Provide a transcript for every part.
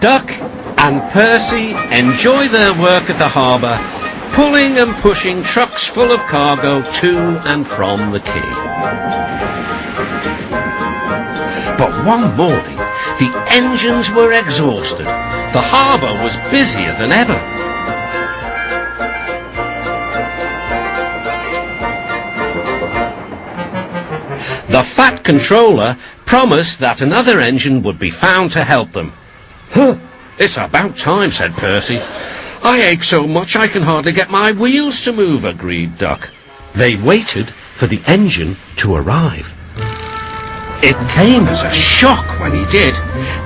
Duck and Percy enjoy their work at the harbour, pulling and pushing trucks full of cargo to and from the quay. But one morning, the engines were exhausted. The harbour was busier than ever. The fat controller promised that another engine would be found to help them. "Huh, it's about time," said Percy. "I ache so much I can hardly get my wheels to move," agreed Duck. They waited for the engine to arrive. It came as a shock when he did.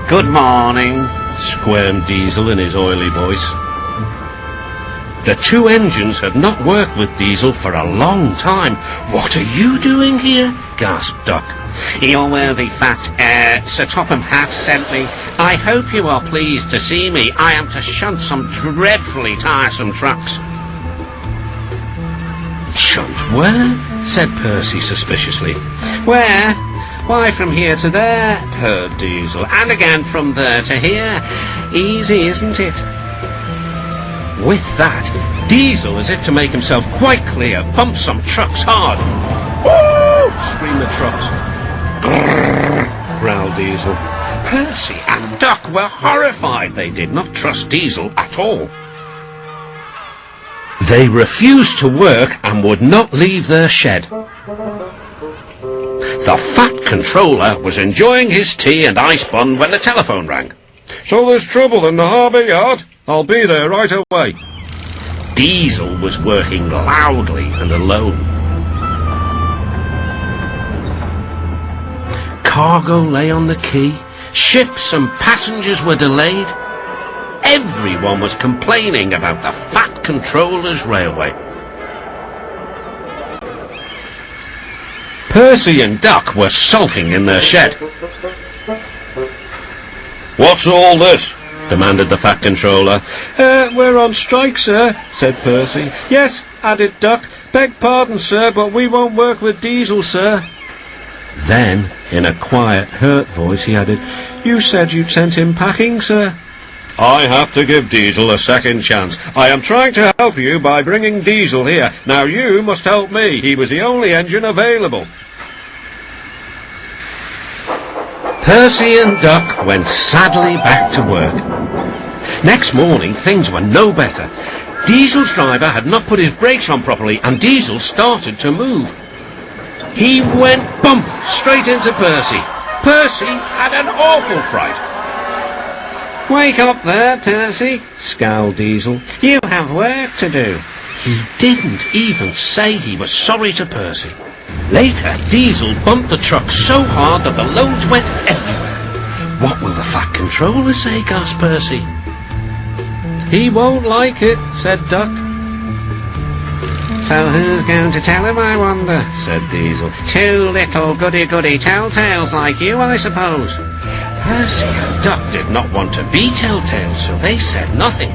"Good morning," squirmed Diesel in his oily voice. The two engines had not worked with Diesel for a long time. "What are you doing here?" gasped Duck. "Your worthy fat Sir Topham Hatt sent me. I hope you are pleased to see me. I am to shunt some dreadfully tiresome trucks." "Shunt where?" said Percy suspiciously. "Where? Why, from here to there," purred Diesel, "and again from there to here. Easy, isn't it?" With that, Diesel, as if to make himself quite clear, bumped some trucks hard. "Woo!" screamed the trucks. "Grrr!" growled Diesel. Percy and Duck were horrified. They did not trust Diesel at all. They refused to work and would not leave their shed. The fat controller was enjoying his tea and ice bun when the telephone rang. "So there's trouble in the harbour yard? I'll be there right away." Diesel was working loudly and alone. Cargo lay on the quay. Ships and passengers were delayed. Everyone was complaining about the fat controller's railway. Percy and Duck were sulking in their shed. "What's all this?" demanded the fat controller. We're on strike, sir," said Percy. "Yes," added Duck. "Beg pardon, sir, but we won't work with Diesel, sir." Then, in a quiet, hurt voice, he added, "You said you'd sent him packing, sir." "I have to give Diesel a second chance. I am trying to help you by bringing Diesel here. Now you must help me. He was the only engine available." Percy and Duck went sadly back to work. Next morning, things were no better. Diesel's driver had not put his brakes on properly, and Diesel started to move. He went bump straight into Percy. Percy had an awful fright. "Wake up there, Percy," scowled Diesel. "You have work to do." He didn't even say he was sorry to Percy. Later, Diesel bumped the truck so hard that the loads went everywhere. "What will the fat controller say?" gasped Percy. "He won't like it," said Duck. "So who's going to tell him, I wonder?" said Diesel. "Two little goody-goody telltales like you, I suppose." Percy and Duck did not want to be telltales, so they said nothing.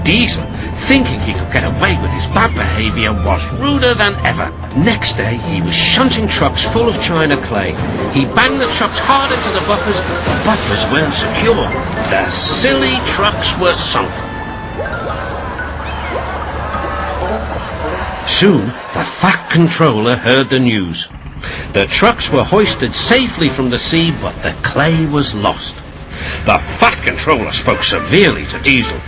Diesel, thinking he could get away with his bad behaviour, was ruder than ever. Next day, he was shunting trucks full of china clay. He banged the trucks hard into the buffers. The buffers weren't secure. The silly trucks were sunk. Soon, the fat controller heard the news. The trucks were hoisted safely from the sea, but the clay was lost. The fat controller spoke severely to Diesel.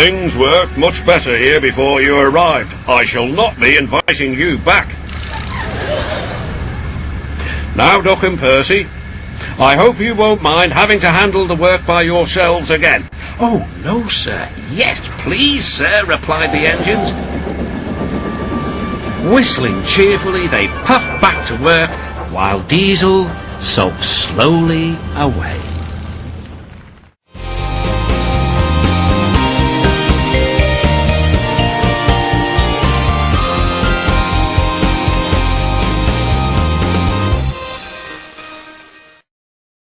"Things worked much better here before you arrived. I shall not be inviting you back. Now, Duck and Percy, I hope you won't mind having to handle the work by yourselves again." "Oh, no, sir." "Yes, please, sir," replied the engines. Whistling cheerfully, they puffed back to work, while Diesel sulked slowly away.